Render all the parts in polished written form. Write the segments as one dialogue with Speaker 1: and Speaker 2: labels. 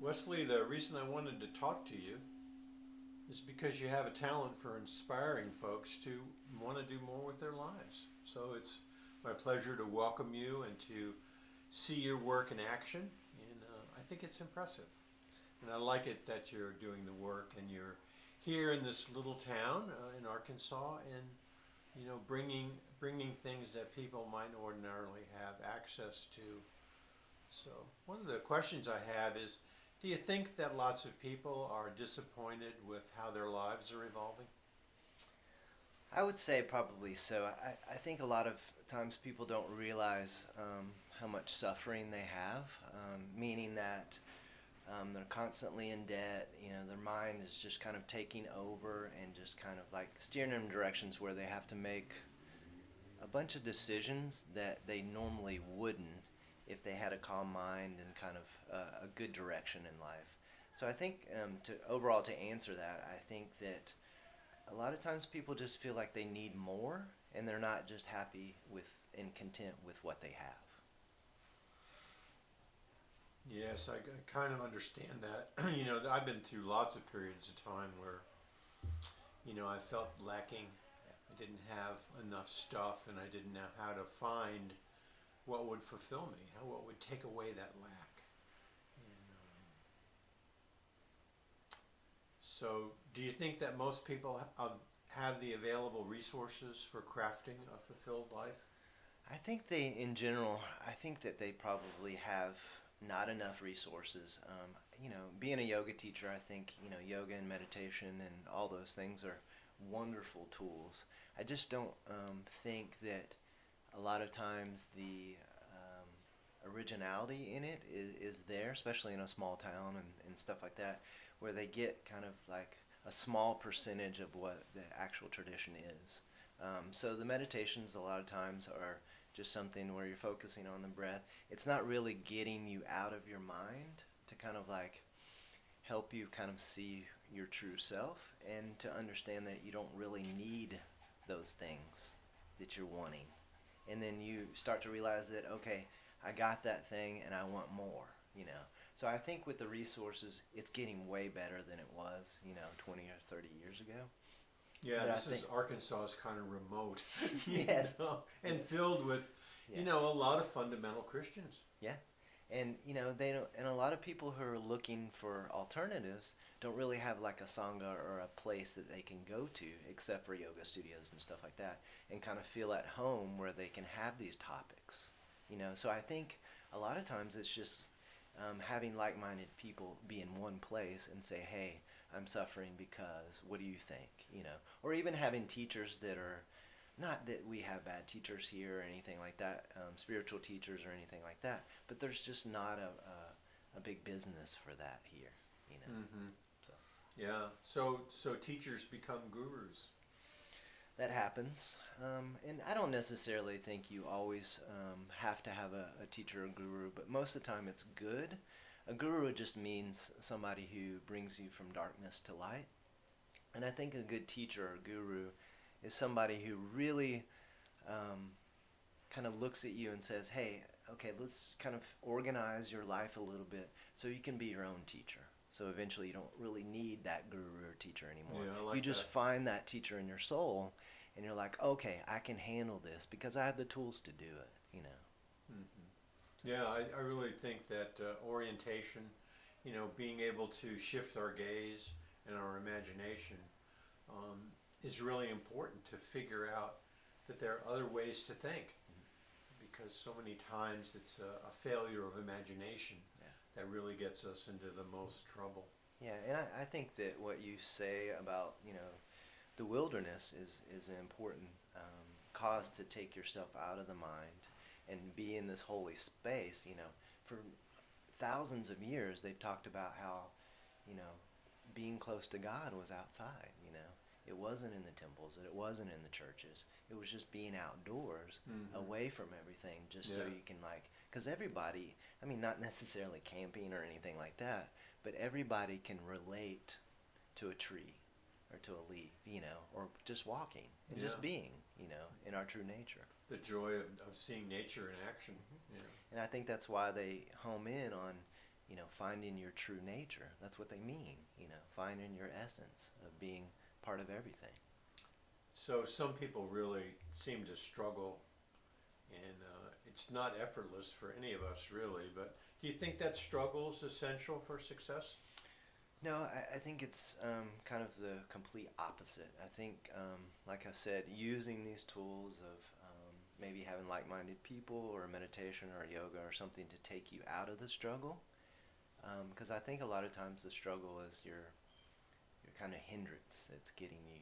Speaker 1: Wesley, the reason I wanted to talk to you is because you have a talent for inspiring folks to want to do more with their lives. So it's my pleasure to welcome you and to see your work in action. And I think it's impressive. And I like it that you're doing the work and you're here in this little town in Arkansas and bringing things that people might ordinarily have access to. So one of the questions I have is, do you think that lots of people are disappointed with how their lives are evolving?
Speaker 2: I would say probably so. I think a lot of times people don't realize how much suffering they have, meaning that they're constantly in debt. You know, their mind is just kind of taking over and just kind of like steering them in directions where they have to make a bunch of decisions that they normally wouldn't if they had a calm mind and kind of a good direction in life. So I think to answer that, I think that a lot of times people just feel like they need more and they're not just happy with and content with what they have.
Speaker 1: Yes, I kind of understand that. I've been through lots of periods of time where, I felt lacking. I didn't have enough stuff and I didn't know how to find what would fulfill me, what would take away that lack. And, so, do you think that most people have the available resources for crafting a fulfilled life?
Speaker 2: I think they, in general, I think that they probably have not enough resources. Being a yoga teacher, I think, yoga and meditation and all those things are wonderful tools. I just don't think that a lot of times the originality in it is there, especially in a small town and stuff like that, where they get kind of like a small percentage of what the actual tradition is. So the meditations a lot of times are just something where you're focusing on the breath. It's not really getting you out of your mind to kind of like help you kind of see your true self and to understand that you don't really need those things that you're wanting. And then you start to realize that, okay, I got that thing and I want more. So I think with the resources, it's getting way better than it was, 20 or 30 years ago.
Speaker 1: Yeah,
Speaker 2: But I
Speaker 1: this
Speaker 2: think,
Speaker 1: is Arkansas is kind of remote,
Speaker 2: yes,
Speaker 1: and filled with, a
Speaker 2: yes,
Speaker 1: lot of fundamental Christians.
Speaker 2: yeah. And they don't, and a lot of people who are looking for alternatives don't really have like a sangha or a place that they can go to except for yoga studios and stuff like that and kind of feel at home where they can have these topics. So I think a lot of times it's just having like-minded people be in one place and say, hey, I'm suffering because what do you think? Or even having teachers that are, not that we have bad teachers here or anything like that, spiritual teachers or anything like that, but there's just not a big business for that here.
Speaker 1: Hmm.
Speaker 2: So
Speaker 1: Yeah. So teachers become gurus.
Speaker 2: that happens. And I don't necessarily think you always have to have a teacher or guru, but most of the time it's good. A guru just means somebody who brings you from darkness to light. And I think a good teacher or guru is somebody who really kind of looks at you and says, hey, okay, let's kind of organize your life a little bit so you can be your own teacher. So eventually you don't really need that guru or teacher anymore.
Speaker 1: Yeah, I
Speaker 2: You
Speaker 1: like
Speaker 2: just
Speaker 1: that.
Speaker 2: find that teacher in your soul and you're like, okay, I can handle this because I have the tools to do it.
Speaker 1: Hmm. Yeah, I really think that orientation, being able to shift our gaze and our imagination, um, is really important to figure out that there are other ways to think, because so many times it's a failure of imagination
Speaker 2: Yeah.
Speaker 1: that really gets us into the most trouble.
Speaker 2: Yeah, and I think that what you say about, the wilderness is an important cause to take yourself out of the mind and be in this holy space. For thousands of years, they've talked about how, you know, being close to God was outside. It wasn't in the temples, it wasn't in the churches. It was just being outdoors,
Speaker 1: Hmm.
Speaker 2: away from everything, just so
Speaker 1: Yeah.
Speaker 2: you can, like, because everybody, I mean, not necessarily camping or anything like that, but everybody can relate to a tree or to a leaf, or just walking and
Speaker 1: Yeah.
Speaker 2: just being, in our true nature.
Speaker 1: The joy of seeing nature in action.
Speaker 2: Hmm.
Speaker 1: Yeah.
Speaker 2: And I think that's why they home in on, finding your true nature. That's what they mean, finding your essence of being part of everything.
Speaker 1: So some people really seem to struggle, and it's not effortless for any of us, really. But do you think that struggle is essential for success?
Speaker 2: No, I think it's kind of the complete opposite. I think, like I said, using these tools of maybe having like-minded people or meditation or yoga or something to take you out of the struggle. Because I think a lot of times the struggle is your kind of hindrance. It's getting you,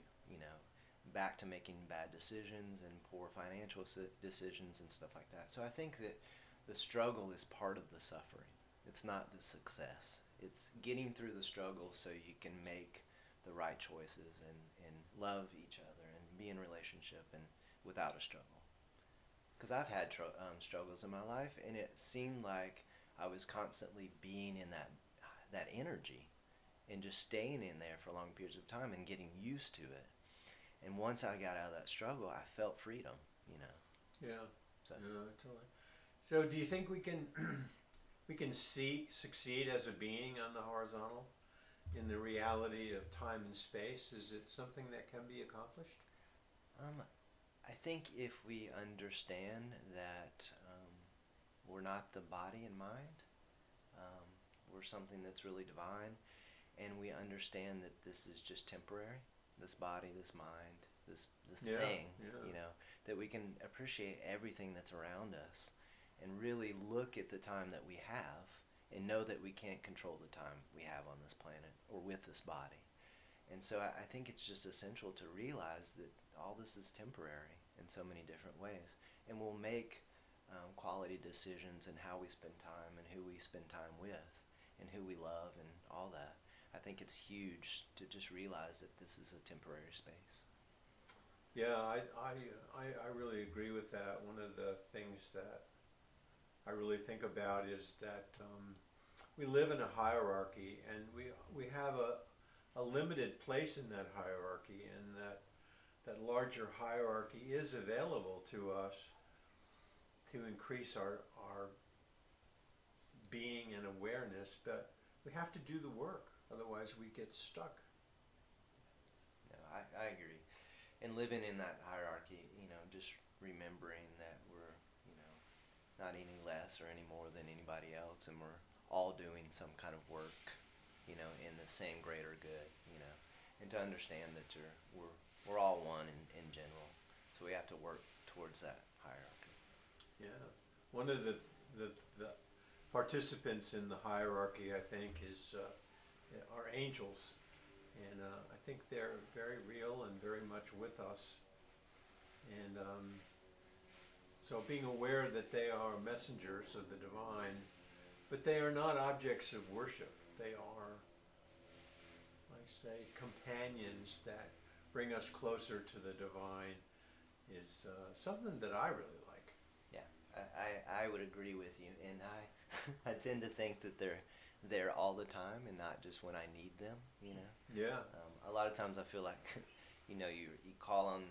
Speaker 2: back to making bad decisions and poor financial decisions and stuff like that. So I think that the struggle is part of the suffering. It's not the success. It's getting through the struggle so you can make the right choices and love each other and be in relationship and without a struggle. Because I've had struggles in my life, and it seemed like I was constantly being in that energy and just staying in there for long periods of time and getting used to it. And once I got out of that struggle, I felt freedom.
Speaker 1: Yeah.
Speaker 2: So
Speaker 1: Yeah, totally. So do you think we can we can succeed as a being on the horizontal in the reality of time and space? Is it something that can be accomplished?
Speaker 2: I think if we understand that we're not the body and mind, we're something that's really divine, and we understand that this is just temporary, this body, this mind, this
Speaker 1: Yeah,
Speaker 2: thing,
Speaker 1: yeah.
Speaker 2: that we can appreciate everything that's around us and really look at the time that we have and know that we can't control the time we have on this planet or with this body. And so I think it's just essential to realize that all this is temporary in so many different ways. And we'll make quality decisions in how we spend time and who we spend time with and who we love and all that. I think it's huge to just realize that this is a temporary space.
Speaker 1: Yeah, I really agree with that. One of the things that I really think about is that we live in a hierarchy, and we have a limited place in that hierarchy, and that larger hierarchy is available to us to increase our being and awareness, but we have to do the work, otherwise we get stuck.
Speaker 2: No, I agree. And living in that hierarchy, just remembering that we're, not any less or any more than anybody else, and we're all doing some kind of work, in the same greater good, and to understand that we're all one in general. So we have to work towards that hierarchy.
Speaker 1: Yeah. One of the participants in the hierarchy, I think, is are angels, and I think they're very real and very much with us. And so being aware that they are messengers of the divine, but they are not objects of worship. They are, I say, companions that bring us closer to the divine, is something that I really like.
Speaker 2: Yeah, I would agree with you, and I I tend to think that they're there all the time and not just when I need them.
Speaker 1: Yeah.
Speaker 2: A lot of times I feel like you call on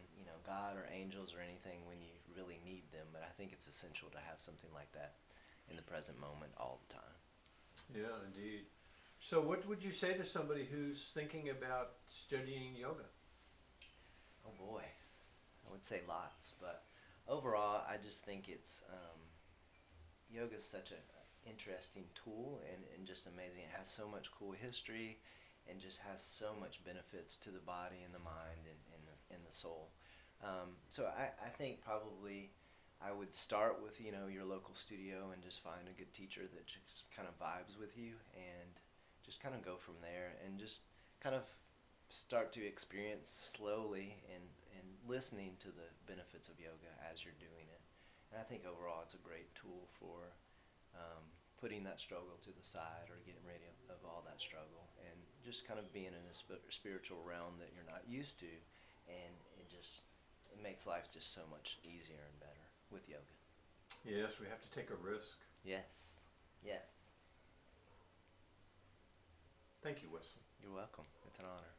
Speaker 2: God or angels or anything when you really need them, but I think it's essential to have something like that in the present moment all the time.
Speaker 1: Yeah, indeed. So what would you say to somebody who's thinking about studying yoga?
Speaker 2: Oh boy, I would say lots, but overall I just think it's yoga is such an interesting tool and just amazing. It has so much cool history and just has so much benefits to the body and the mind and the soul. So I think probably I would start with your local studio and just find a good teacher that just kind of vibes with you, and just kind of go from there and just kind of start to experience slowly and listening to the benefits of yoga as you're doing it. And I think overall it's a great tool for putting that struggle to the side or getting rid of all that struggle and just kind of being in a spiritual realm that you're not used to, and it makes life just so much easier and better with yoga.
Speaker 1: Yes, we have to take a risk.
Speaker 2: Yes, yes.
Speaker 1: Thank you, Wesley.
Speaker 2: You're welcome. It's an honor.